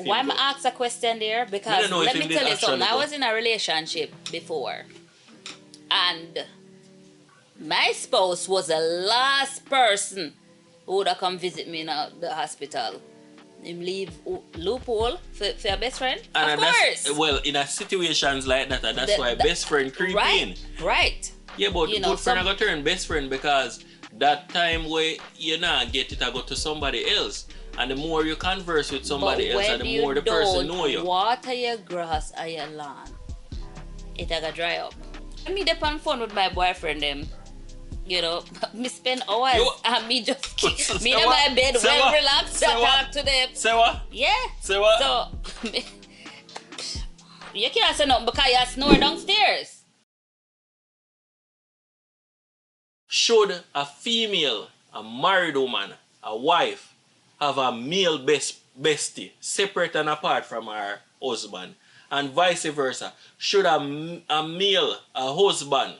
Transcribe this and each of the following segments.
why am I ask a question there? Because let me tell you something. I was in a relationship before, and my spouse was the last person who would have come visit me in the hospital. Him leave loophole for your best friend? And of course. Well, in a situations like that, that's why best friend creep in. Right. Yeah, but good friend I got turn best friend because that time where you not get it, I go to somebody else. And the more you converse with somebody else, and the more the person know you. Water your grass or your lawn, it a dry up. I mean, they on phone with my boyfriend them. You know, me spend hours and me just me in my bed well relaxed and talk to them. Say what? Yeah. Say what? So you can't say nothing because you snore downstairs. Should a female, a married woman, a wife, have a male bestie separate and apart from her husband, and vice versa? Should a male, a husband,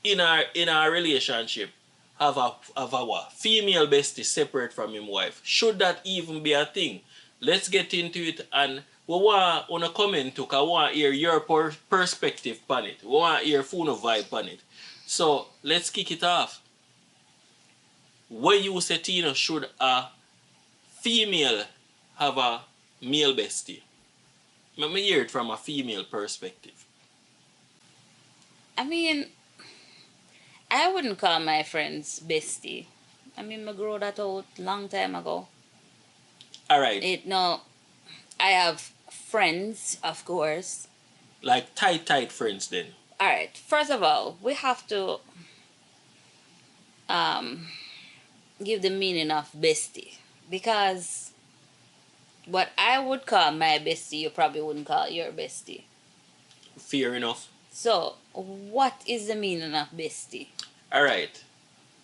in our relationship have a female bestie separate from his wife? Should that even be a thing? Let's get into it, and we want to comment too, because I want to hear your perspective on it. We want to hear Funo vibe on it. So let's kick it off. What you say, Tina, should a female have a male bestie? Let me hear it from a female perspective. I mean, I wouldn't call my friends bestie. I mean, I grew that out long time ago. All right. I have friends, of course. Like tight friends then. All right. First of all, we have to give the meaning of bestie, because what I would call my bestie, you probably wouldn't call your bestie. Fair enough. So, what is the meaning of bestie? Alright.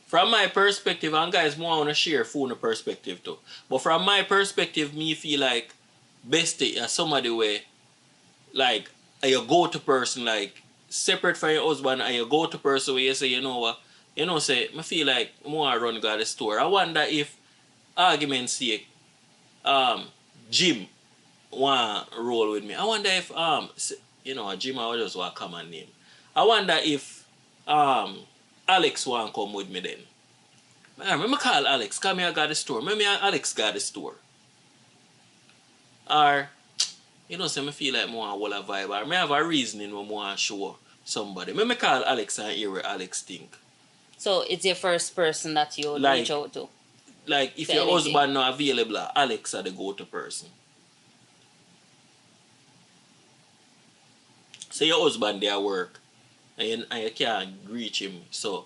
From my perspective, and guys, more want to share phone perspective too. But from my perspective, me feel like bestie is somebody where, like, you go-to person, like, separate from your husband, and you go-to person where you say, you know what, say, I feel like more run got the store. I wonder if, argument's sake, Jim want roll with me. I wonder if, Jim, I just want a common name. I wonder if, Alex want come with me then. Let me call Alex. Come here, I got the store. Maybe Alex got the store. Or, say me feel like more a whole vibe. Or me have a reasoning when I want to show somebody. Let me call Alex and hear what Alex think. So it's your first person that you reach out to? Like, if your husband not available, Alex are the go-to person. So your husband there work, and you can't reach him, so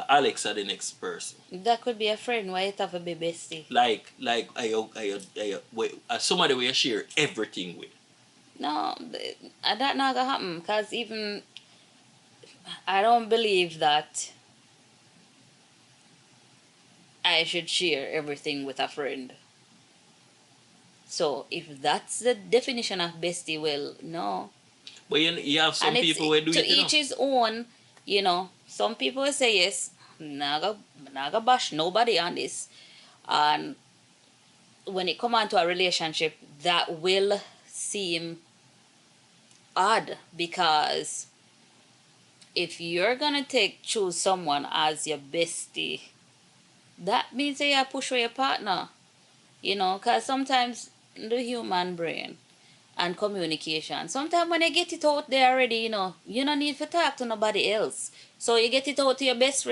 Alex are the next person. That could be a friend. Why it have to be bestie? Like somebody where you share everything with. No, that not gonna happen. Because even I don't believe that I should share everything with a friend. So if that's the definition of bestie, well, no. But you have some people who do it. To each his own, Some people will say yes, naga bash nobody on this. And when it come on to a relationship, that will seem odd, because if you're gonna choose someone as your bestie, that means that you push for your partner. Because sometimes the human brain and communication, sometimes when you get it out there already, you don't need to talk to nobody else. So you get it out to your best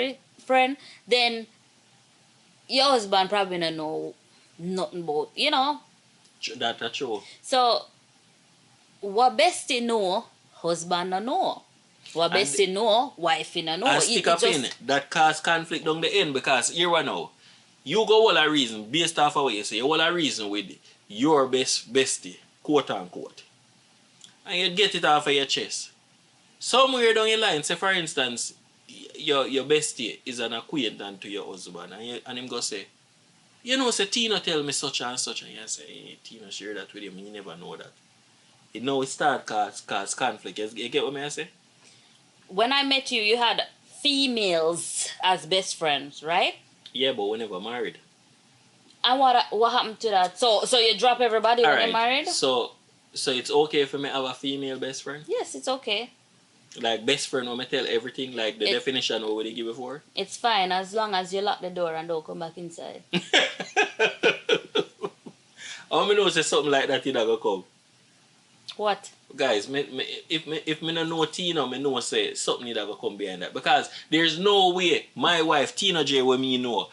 friend, then your husband probably don't know nothing about, That's true. So what bestie know, husband don't know. What bestie know, wife don't know. And stick up in that cause conflict down the end, because here we know. You go all a reason based off of what you say. You all a reason with your bestie, quote unquote, and you get it off of your chest. Somewhere down your line, say for instance, your bestie is an acquaintance to your husband, and him go say, say Tina tell me such and such, and you say, hey, Tina share that with him. You never know that. It start cause conflict. You get what I say? When I met you, you had females as best friends, right? Yeah, but we never married. And what happened to that? So you drop everybody when you're married? So it's okay for me to have a female best friend? Yes, it's okay. Like best friend when I tell everything, like the definition what they give before? It's fine as long as you lock the door and don't come back inside. How many know say something like that gonna come? What? Guys, if me no know Tina, me know say something gonna come behind that. Because there's no way my wife, Tina J, when me know,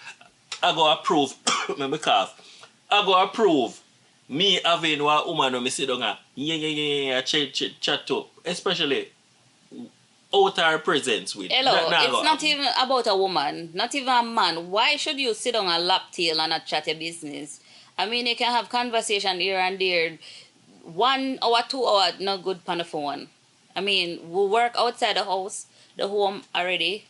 I go approve, me cough, I go approve me having one woman when me sit down and chat up. Especially out her presence with. Hello, it's not even about a woman, not even a man. Why should you sit on a lap tail and not chat your business? I mean, you can have conversation here and there. 1 hour, 2 hour, not good on the phone. I mean, we work outside the house, the home already.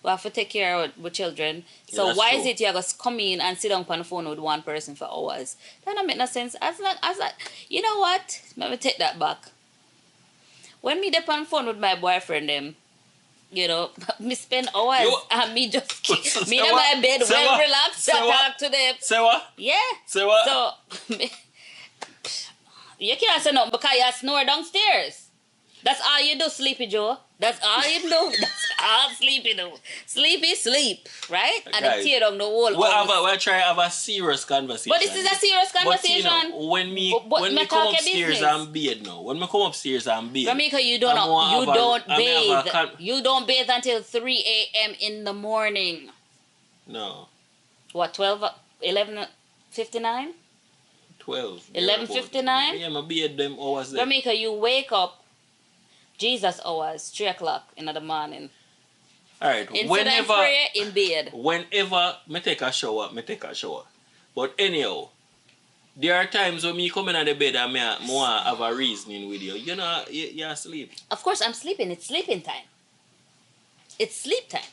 We have to take care of the children. So why is it you have to come in and sit down on the phone with one person for hours? That don't make no sense. As long as that, you know what? Let me take that back. When me dip on the phone with my boyfriend, you know, me spend hours and me just me in my bed well relaxed and talk to them. Say what? Yeah. Say what? So you can't say nothing because you snore downstairs. That's all you do, Sleepy Joe. That's all you do. That's all Sleepy do. Sleepy sleep, right? And then tear down the whole house. We'll try to have a serious conversation. But this is a serious conversation. But, you know, when me come upstairs and bathe now. When me come upstairs and bathe. Ramika, you don't bathe. You don't bathe until 3 a.m. in the morning. No. What, 11:59? 12. 11:59? Yeah, I bathe them hours there. Ramika, you wake up Jesus hours, 3 o'clock in the morning. Alright, whenever prayer in bed. Whenever me take a shower. But anyhow, there are times when me come in the bed and me have a reasoning with you. You know, you're asleep. Of course I'm sleeping. It's sleeping time. It's sleep time.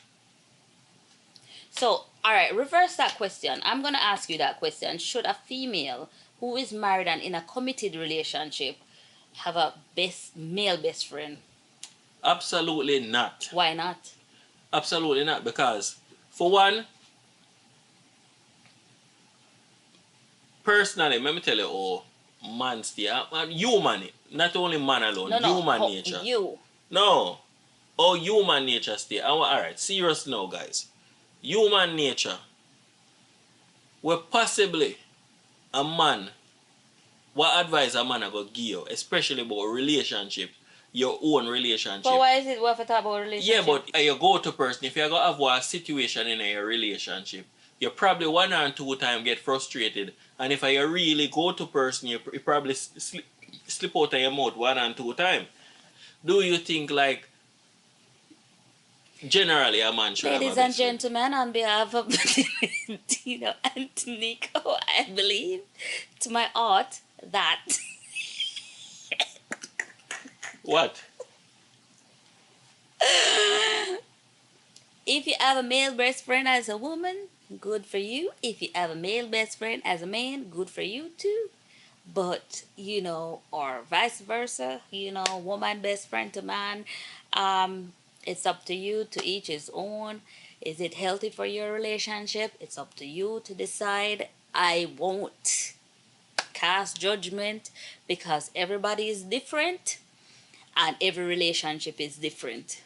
So, alright, reverse that question. I'm gonna ask you that question. Should a female who is married and in a committed relationship have a male best friend? Absolutely not. Why not? Absolutely not. Because, for one, personally, let me tell you, man stay, human, not only man alone, human nature. No. Human nature stay. Alright, serious now, guys. Human nature, where possibly a man, what advice a man I go give you, especially about relationship, your own relationship. But why is it worth to talk about relationship? Yeah, but you go to person, if you go have a situation in your relationship, you probably 1 or 2 times get frustrated. And if you really go to person, you probably slip out of your mouth 1 or 2 times. Do you think like generally a man should Ladies have a and gentlemen, on behalf of Tino and Nico, I believe to my heart that what? If you have a male best friend as a woman, good for you. If you have a male best friend as a man, good for you too. But, you know, or vice versa, you know, woman best friend to man, it's up to you, to each his own. Is it healthy for your relationship? It's up to you to decide. I won't cast judgment because everybody is different and every relationship is different.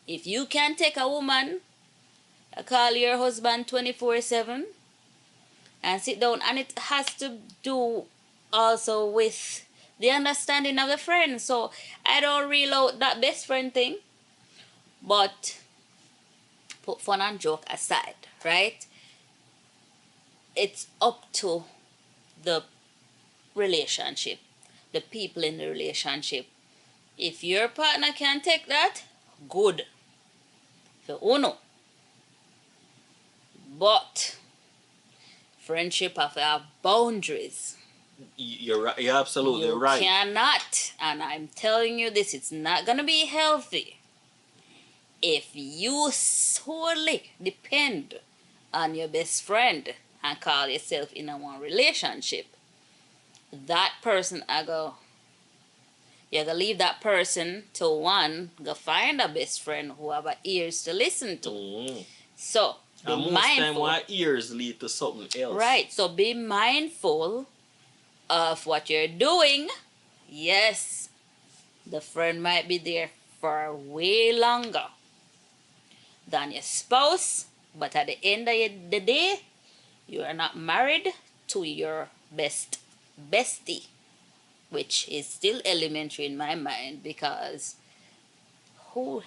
If you can take a woman, call your husband 24/7 and sit down, and it has to do also with the understanding of the friend. So I don't reel out that best friend thing, but put fun and joke aside, right? It's up to the relationship, the people in the relationship. If your partner can take that, good. For uno. But friendship have to have boundaries. You're right. You're absolutely right. You cannot, and I'm telling you this, it's not gonna be healthy if you solely depend on your best friend and call yourself in a one relationship. That person, you gotta leave that person to go find a best friend who have ears to listen to. So Be And most time, mindful. our ears lead to something else. Right. So be mindful of what you're doing. Yes, the friend might be there for way longer than your spouse, but at the end of the day, you are not married to your bestie, which is still elementary in my mind because who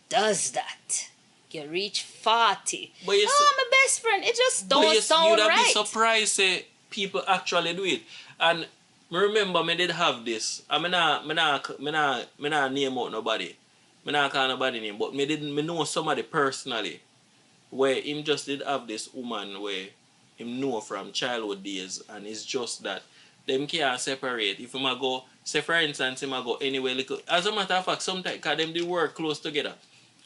does that? You reach 40. But you see, Oh, my best friend. It just but don't you'd sound have be right. surprised say people actually do it. And me remember me did have this. I me not name out nobody. Me not call nobody name, but me know somebody personally where him just did have this woman where him know from childhood days, and it's just that them can't separate. If him a go, say for instance, him a go anywhere little. As a matter of fact, sometimes cause them they work close together.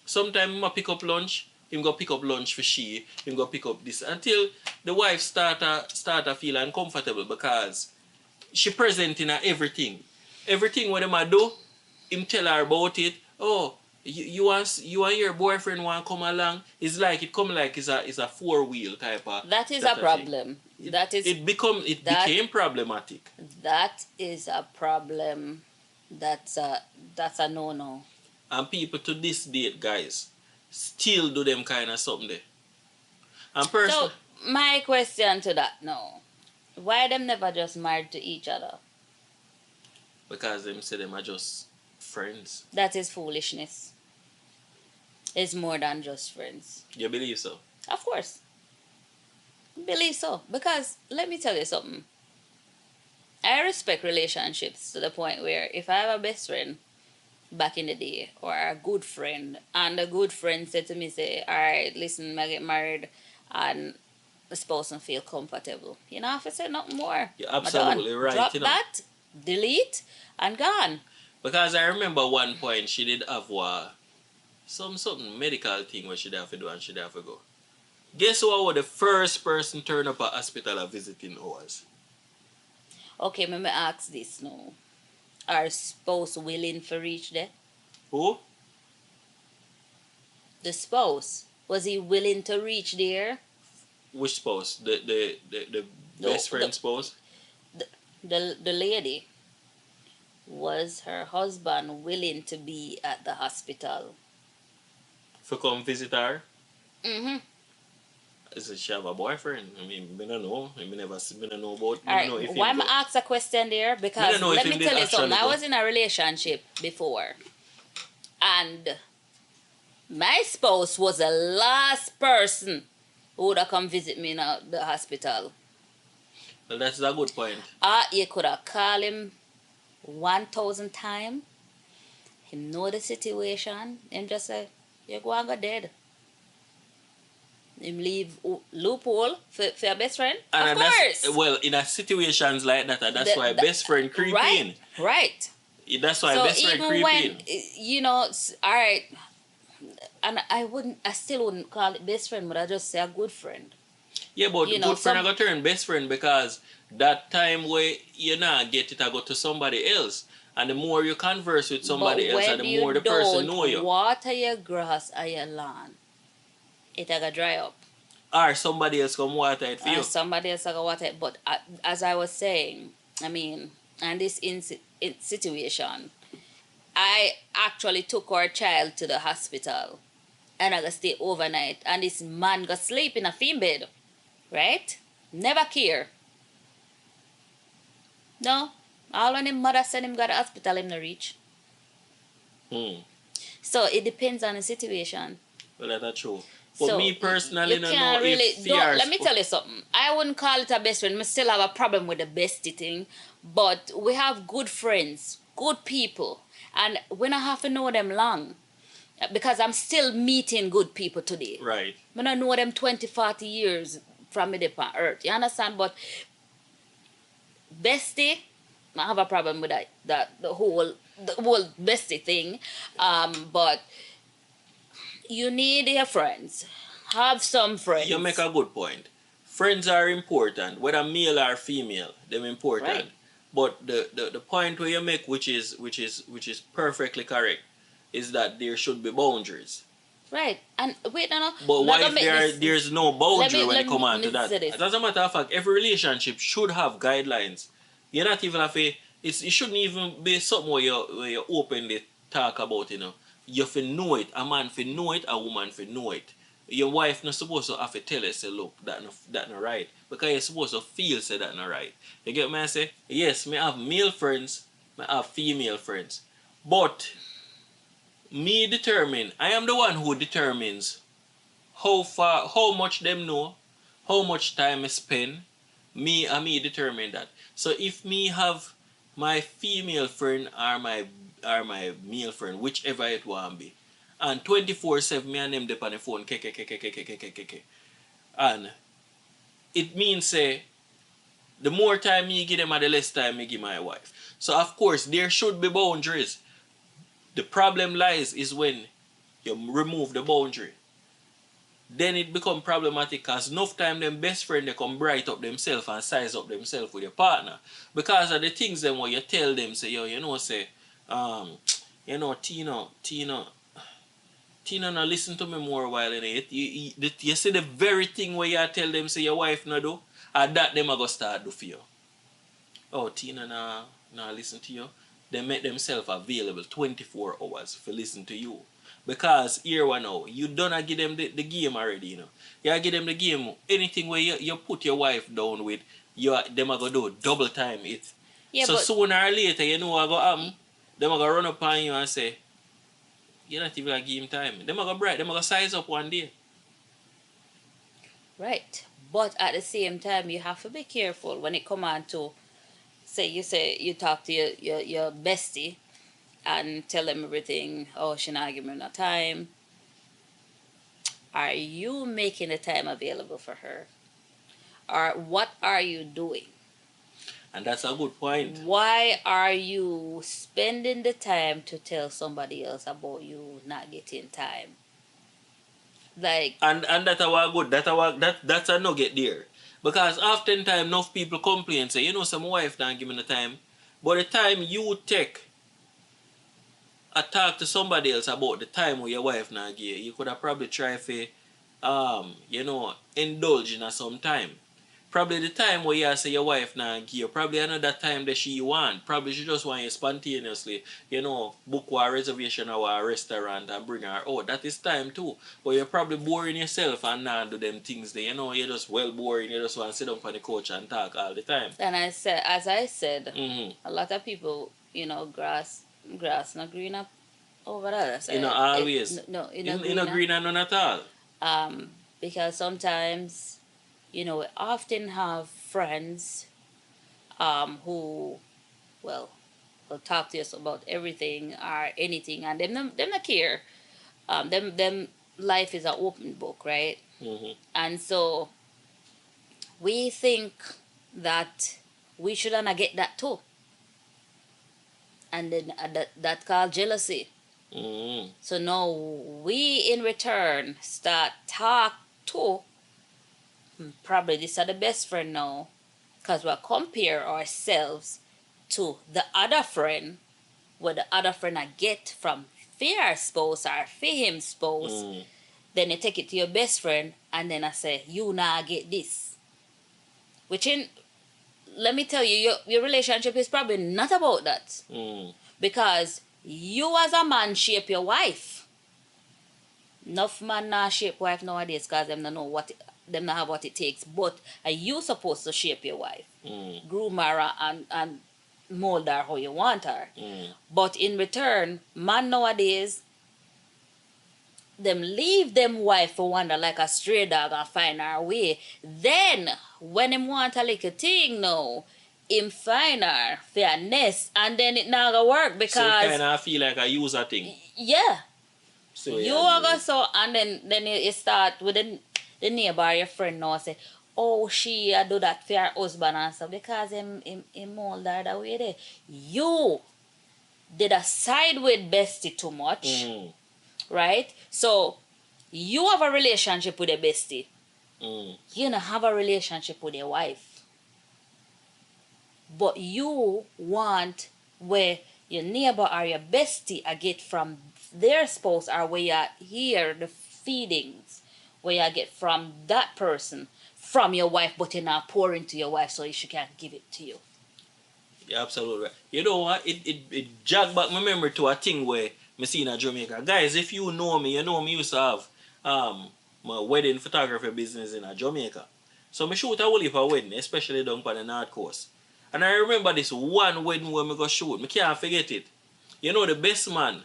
Sometimes him a pick up lunch, him go pick up lunch for she, him go pick up this until the wife start to feel uncomfortable because she present in her everything. Everything what them a do, him tell her about it. Oh, you and your boyfriend want come along. It's like it come like it's a 4-wheel type of That is a that a thing. problem. It, That is it that became problematic. that is a problem. That's a no-no. And people to this date, guys, still do them kind of something there. And person So my question to that now, why them never just married to each other? because them say them are just friends. That is foolishness. It's more than just friends. You believe so? Of course. Believe so. Because let me tell you something. I respect relationships to the point where if I have a best friend back in the day or a good friend and a good friend said to me, say, alright, listen, I get married and the spouse don't feel comfortable. You know, if I say nothing more. You're I'm done. absolutely right. Drop You know, that, delete, and gone. because I remember one point she did have something medical thing where she'd have to do and she'd have to go. Guess who was the first person turn up at hospital at visiting hours? Okay, let me ask this now. Are spouse willing for reach there? Who? The spouse, was he willing to reach there? Which spouse? The best friend spouse? The lady, was her husband willing to be at the hospital? For come visit her? Mm-hmm. Is it she have a boyfriend? I mean, I don't know. I mean, I don't know about. All I don't know right. if Why him am go. I ask a question there? I Because don't know if let him me did tell you something. actually I go. was in a relationship before, and my spouse was the last person who would have come visit me in the hospital. Well, that's a good point. You could have called him 1,000 times. He know the situation. Him just say, you go and go dead. Him leave loophole for your best friend. And Of that's course. well in a situations like that. That's why best friend creep right, in. right. That's why So best friend even creep when in. all right, and I still wouldn't call it best friend, but I just say a good friend. Yeah, but You know, good friend I some got turn best friend because that time where you not get it, I go to somebody else. And the more you converse with somebody but else, and when the more you the person don't know you. water your grass or your lawn, it a go dry up. Or somebody else come water it for you. Somebody else a go water it. But as I was saying, I mean, and this situation, I actually took our child to the hospital and I got stay overnight. And this man got sleep in a film bed, right? Never care. No, all when him mother send him go to hospital, him no reach. Hmm. So it depends on the situation. Well, that's true. But So me personally, you don't know can't really if don't. Let me tell you something. I wouldn't call it a best friend. I still have a problem with the bestie thing, but we have good friends, good people, and we don't have to know them long because I'm still meeting good people today. Right. I don't know them 20, 40 years from me on earth. You understand? But bestie, I have a problem with that the whole bestie thing. But you need your friends. Have some friends. You make a good point. Friends are important, whether male or female, they're important. Right. But the point where you make, which is perfectly correct, is that there should be boundaries. Right. And wait, no, no. But I'm not what gonna if make this. there's no boundary when Let it come on to me that? say this. As a matter of fact, every relationship should have guidelines. You're not even have a, it shouldn't even be something where you openly talk about, you know. You have to know it. A man for know it, a woman for know it. Your wife not supposed to have to tell you, say, look, that not right. Because you're supposed to feel say that not right. You get me I say? Yes, me have male friends, me have female friends. But me determine, I am the one who determines how much them know, how much time I spend, me determine that. So if me have my female friend or my male friend, whichever it want be, and 24/7 me and them dep on the phone, and it means say the more time me give them and the less time me give my wife. So of course there should be boundaries. The problem lies is when you remove the boundary. Then it become problematic because enough time them best friend they come bright up themselves and size up themselves with your partner. Because of the things them what you tell them, say, yo, you know, say, um, you know, Tina now listen to me more while in it. You see the very thing where you tell them say your wife no do, and that them are gonna start do for you. Oh, Tina now listen to you. They make themselves available 24 hours for listen to you. Because here one now, you don't give them the game already, you know. You give them the game. Anything where you put your wife down with, them are gonna do double time it. Yeah, So but sooner or later, you know what gonna happen? Them are gonna run up on you and say, you're not even gonna give him time. Them are gonna bright, them are gonna size up one day. right. But at the same time, you have to be careful when it come on to say you talk to your bestie and tell them everything. Oh, she not giving me no time. Are you making the time available for her? Or what are you doing? And that's a good point. Why are you spending the time to tell somebody else about you not getting time? Like, And that our good. That's a nugget there. Because oftentimes enough people complain say, you know, some wife don't give me the time. But the time you take I talk to somebody else about the time where your wife not give you could have probably try to you know, indulge in some time. Probably the time where you say your wife not give you, probably another time that she want. Probably she just want you spontaneously, you know, book a reservation or a restaurant and bring her out. That is time too. But you're probably boring yourself and not do them things there. You know, you're just well boring. You just want to sit down on the couch and talk all the time. and as I said, Mm-hmm. a lot of people, grass not green up over the other You know, side. always. No, You know, green and none at all. because sometimes, we often have friends, who, well, will talk to us about everything or anything, and them not care. Them life is an open book, right? Mm-hmm. And so we think that we should not get that too, and then that called jealousy. Mm-hmm. So now we in return start talk to, probably this are the best friend now, because we compare ourselves to the other friend, what the other friend I get from their spouse or for him spouse. Mm. Then you take it to your best friend, and then I say, you now get this. Which in let me tell you, your relationship is probably not about that. Mm. Because you as a man shape your wife. Enough man not shape wife nowadays because them don't know them not have what it takes. But are you supposed to shape your wife? Mm. Groom her and mold her how you want her. Mm. But in return, man nowadays, them leave them wife for wander like a stray dog and find her way. Then when him want a little thing now, him find her for a nest, and then it not gonna work So it because kind of feel like a user thing. yeah, So you yeah, are gonna so, and then you start with the neighbor, your friend now say, oh, she do that for her husband and stuff because him mold her that way there. You did a side with bestie too much, Mm. right? So you have a relationship with a bestie. Mm. You don't have a relationship with your wife. But you want where your neighbor or your bestie I get from their spouse or where you hear the feelings where you get from that person from your wife, but you're not pour into your wife so she can't give it to you. Yeah, absolutely right. You know what? It jagged back my memory to a thing where me see in Jamaica. Guys, if you know me, you know me used to have my wedding photography business in Jamaica. So me shoot a whole heap of wedding, especially down on the North Coast. And I remember this one wedding where me go shoot. Me can't forget it. You know the best man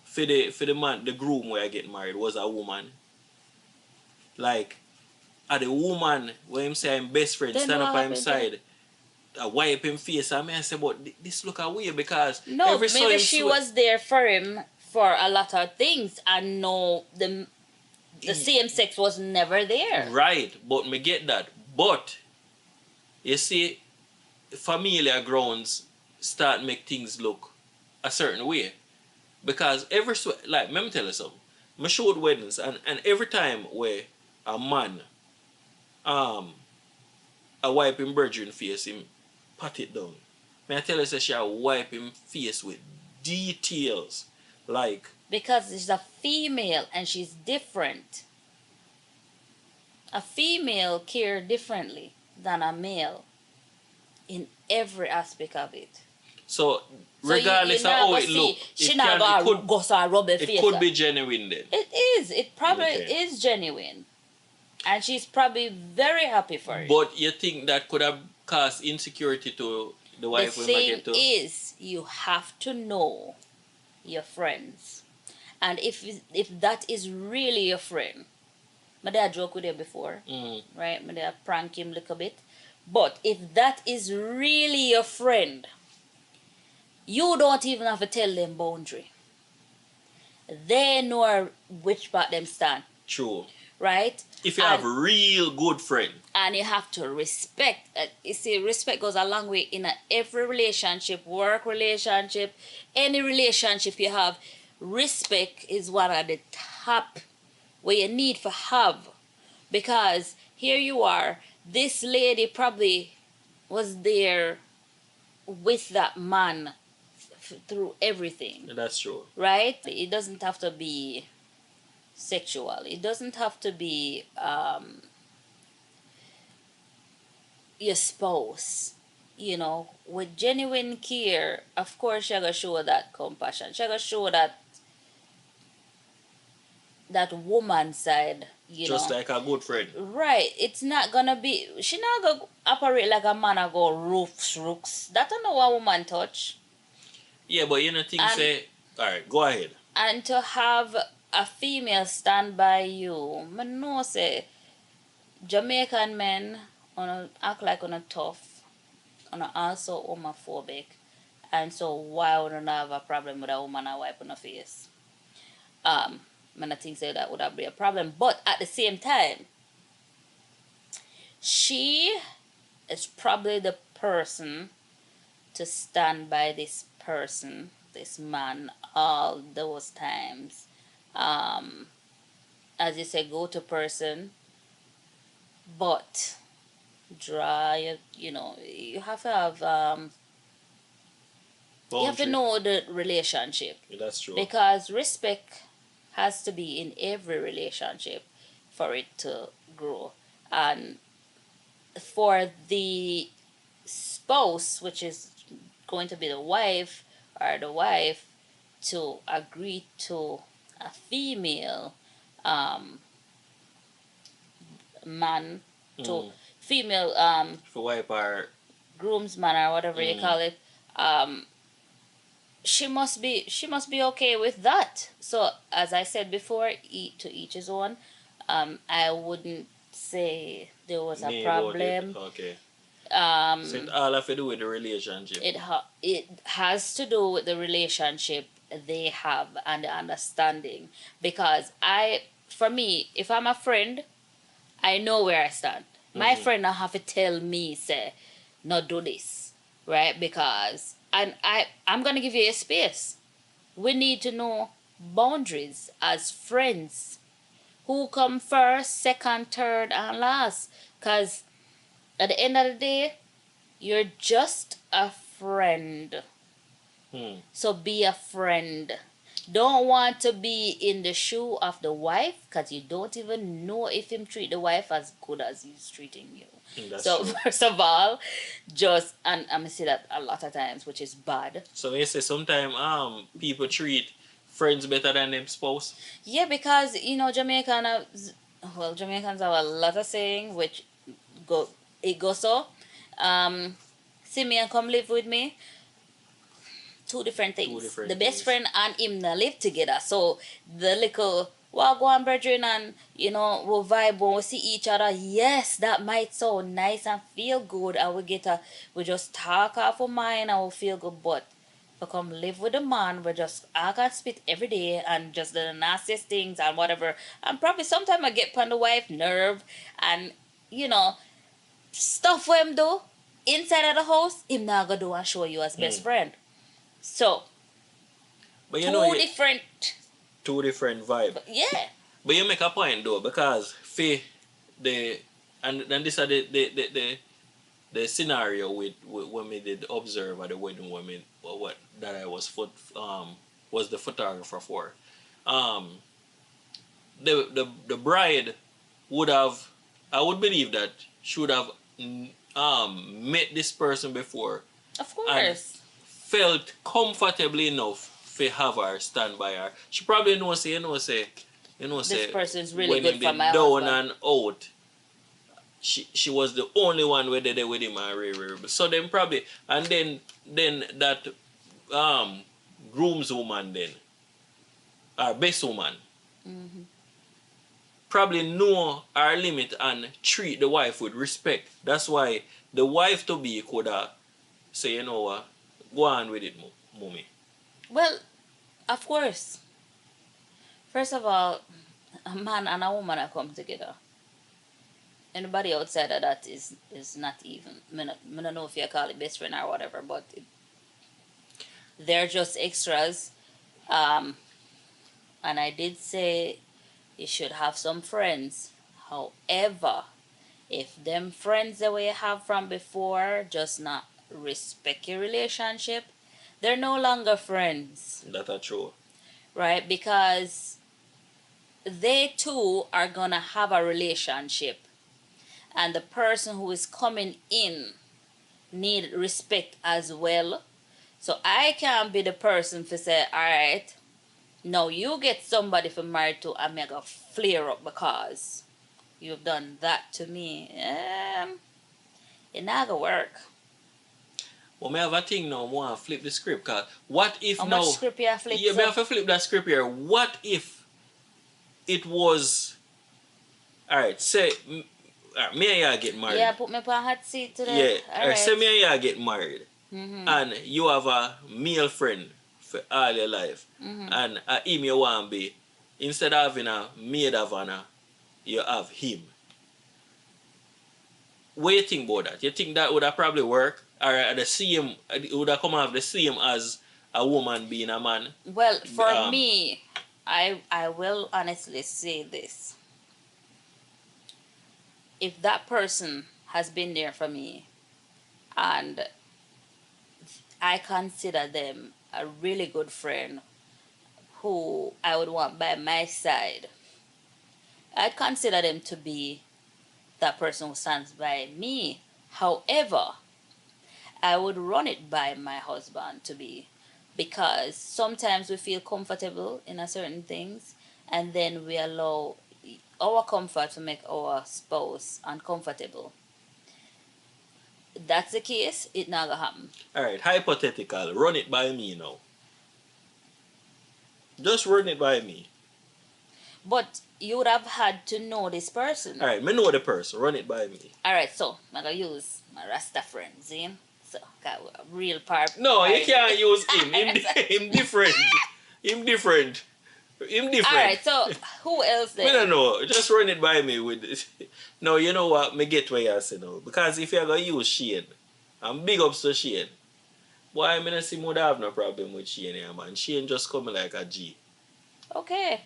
for the man, the groom where I get married was a woman. Like the woman where him say I'm best friend Then stand what up by him happened there? side. I wipe him face and I say, but this look away because No, every so maybe him she sweat. was there for him for a lot of things, and no, the same sex was never there. Right, but me get that. But you see, familiar grounds start make things look a certain way. Because every like let me tell you something. Me showed weddings and every time where a man a wipe him brethren face him pat it down. May I tell you say she a wipe him face with details. Like Because she's a female and she's different. A female care differently than a male in every aspect of it. so So regardless you of not how go it see, look, she not go so rub her it face. could be genuine then. It is. It probably Okay. is genuine, and she's probably very happy for it. But you think that could have caused insecurity to the The wife when I thing get to? is, you have to know your friends, and if that is really your friend, my dad joke with you before, right? My dad prank him a little bit, but if that is really your friend, you don't even have to tell them boundary. They know which part them stand, True. right? If you have a real good friend. And you have to respect. You see, respect goes a long way in every relationship, work relationship, any relationship you have. Respect is one of the top where you need to have, because here you are. This lady probably was there with that man through everything. That's true. Right? It doesn't have to be sexual. It doesn't have to be your spouse. You know, with genuine care, of course, you're gonna show that compassion. You're gonna show that woman side. Just like a good friend. Right. It's not gonna be. She not gonna operate like a man. Go rooks. That don't know what woman touch. Yeah, but you know things say. All right, go ahead. And to have a female stand by you, I know say Jamaican men act like on a tough, on also homophobic, and so why would not have a problem with a woman a wipe on her face? I think say that would have be a problem, but at the same time, she is probably the person to stand by this person, this man, all those times. As you say, go to person, but dry. You have to have you have to know the relationship. Yeah, that's true. Because respect has to be in every relationship for it to grow. And for the spouse, which is going to be the wife or the wife, to agree to a female man, to female for wife or groomsman or whatever you call it, she must be okay with that. So as I said before, to each his own. I wouldn't say there was a problem. Okay. So it all have to do with the relationship. It has to do with the relationship they have and the understanding. Because for me, if I'm a friend, I know where I stand. My friend don't have to tell me, say, no, do this, right? Because I'm gonna give you a space. We need to know boundaries as friends. Who come first, second, third, and last? Because at the end of the day, you're just a friend. So be a friend. don't want to be in the shoe of the wife because you don't even know if him treat the wife as good as he's treating you. That's So true. first of all, just and I'm gonna say that a lot of times, which is bad. So you say sometimes people treat friends better than them spouse. Yeah, because Jamaicans have a lot of saying which go it goes so. Um, See me and come live with me. Two different Two things. The different best things. friend and him na live together. So the little go on brethren and we'll vibe when we see each other. Yes, that might sound nice and feel good and we just talk off our mind and we feel good, but to come live with a man we just I can spit every day and just the nastiest things and whatever. And probably sometimes I get upon the wife nerve and you know, stuff for him do inside of the house, him not gonna do and show you as best friend. So But two different. two different vibe. Yeah. But you make a point though, because the and this are the scenario with when we did observe at the wedding women what that I was the photographer for. Um the bride would have, I would believe that she would have met this person before Of and course. felt comfortably enough to have her stand by her. She probably This person's really when good him for did my down husband. and out, she was the only one where they with him and so then probably and then that um groomswoman then our best woman Mm-hmm. probably know our limit and treat the wife with respect. That's why the wife to be could say, you know what, go on with it, mommy. Well, of course. First of all, a man and a woman are come together. Anybody outside of that is not even. I don't know if you call it best friend or whatever, but they're just extras. Um, and I did say you should have some friends. However, if them friends that we have from before just not respect your relationship, they're no longer friends, That are true. right? Because they too are gonna have a relationship, and the person who is coming in need respect as well. So I can't be the person to say, all right, now you get somebody for married to and me go flare up because you've done that to me. It not gonna work. But me have a thing now, I want to flip the script, cause what if How much now, script you have flipped, yeah, me so? have to flip that script here. What if it was, alright, say, me and you get married. Yeah, put me on hot seat today. Yeah, All or say right. me and you get married. Mm-hmm. And you have a male friend for all your life. Mm-hmm. And him you want to be, instead of having a maid of honor, you have him. What do you think about that? You think that would have probably work? Or the same, it would have come off the same as a woman being a man? Well, for Um, me, I will honestly say this. If that person has been there for me and I consider them a really good friend who I would want by my side, I'd consider them to be that person who stands by me. However, I would run it by my husband to be, because sometimes we feel comfortable in a certain things and then we allow our comfort to make our spouse uncomfortable. That's the case, it not gonna happen. Alright, hypothetical. Run it by me now. Just run it by me. But you would have had to know this person. Alright, me know the person. Run it by me. Alright, so I'm gonna use my Rasta friends, see? So, got a real part. No, you can't use him. Him different. Him different. Him different. Alright, so who else Me then? don't know. Just run it by me with this. No, you know what? Me get what you say now. Because if you're going to use Shane, and big ups to Shane, boy, I mean, I see would have no problem with Shane here, man. Shane just coming like a G. Okay.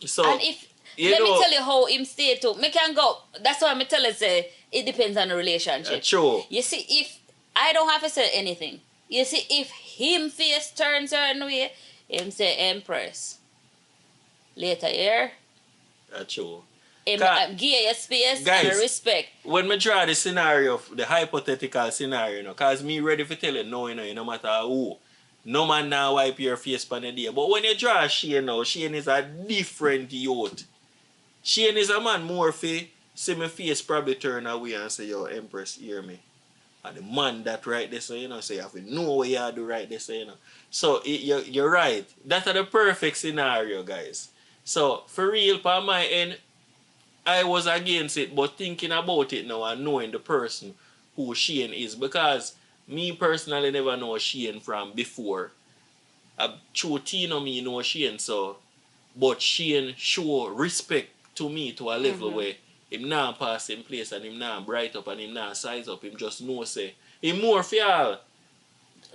So, And if let me tell you how him stay too. Me can go. That's why me tell you say it depends on the relationship. true. You see, if I don't have to say anything, you see, if him face turns certain way, Him say Empress. Later here, That's true. him give you space and Guys, respect. when me draw the scenario, the hypothetical scenario, you know, cause me ready for tell you no, you know, no matter who. No man now wipe your face pan a day. But when you draw Shane now, Shane is a different youth. Shane is a man more fi see my face probably turn away and say, yo, Empress, hear me. And the man that right there, so you know, so you have to know what you do right there, so you know. So you're right. That's the perfect scenario, guys. So for real, for my end, I was against it, but thinking about it now and knowing the person who Shane is, because me personally never know Shane from before. True Tino me know Shane, so but Shane show respect to me to a level where him not pass in place and him not bright up and him not size up. Him just know say him more for y'all.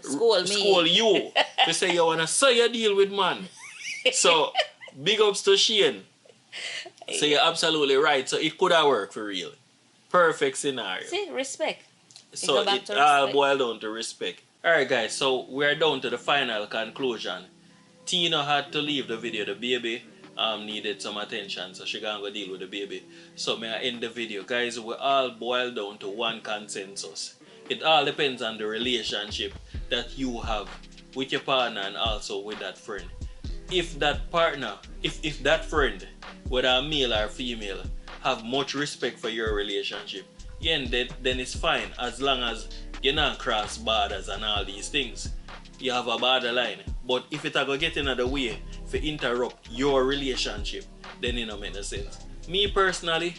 School me. School you. To say you wanna say you deal with man. So big ups to Shane. So you're absolutely right. So it could have worked for real. Perfect scenario. See, respect. So it all boiled down to respect. Alright guys, so we're down to the final conclusion. Tina had to leave the video. The baby needed some attention, so she gonna go deal with the baby. So may I end the video. Guys, we all boil down to one consensus. It all depends on the relationship that you have with your partner and also with that friend. If that partner, if that friend, whether male or female, have much respect for your relationship, yeah, then it's fine as long as you not cross borders and all these things. You have a borderline. But if it go get another way to interrupt your relationship, then it don't make no sense. Me personally,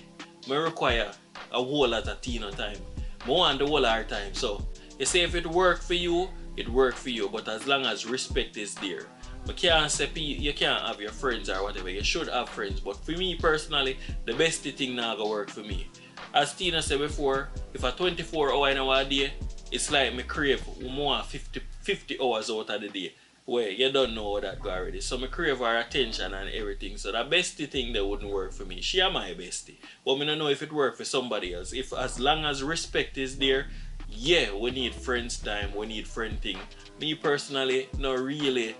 I require a whole lot of Tina time. I want the whole our time. So you say if it work for you, it work for you. But as long as respect is there. But can't say you can't have your friends or whatever. You should have friends. But for me personally, the best thing now go work for me. As Tina said before, if a 24 hour in a day, it's like me crave more 50 hours out of the day. Where you don't know that go already. So me crave her attention and everything. So the bestie thing that wouldn't work for me. She are my bestie. But me don't know if it work for somebody else. If as long as respect is there, yeah, we need friends time, we need friend thing. Me personally, not really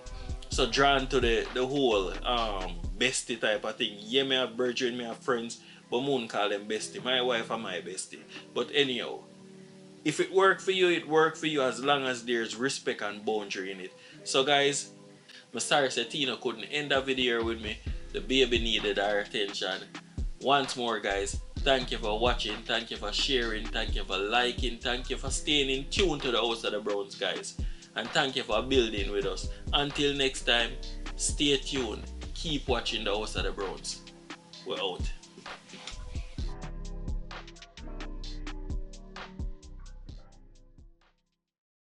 so drawn to the whole bestie type of thing. Yeah, me have brethren, me have friends, but moon call them bestie. My wife and my bestie. But anyhow, if it work for you, it work for you as long as there's respect and boundary in it. So guys, I'm sorry that Tina couldn't end the video with me. The baby needed our attention. Once more guys, thank you for watching, thank you for sharing, thank you for liking, thank you for staying in tune to the House of the Browns guys. And thank you for building with us. Until next time, stay tuned. Keep watching the House of the Browns. We're out.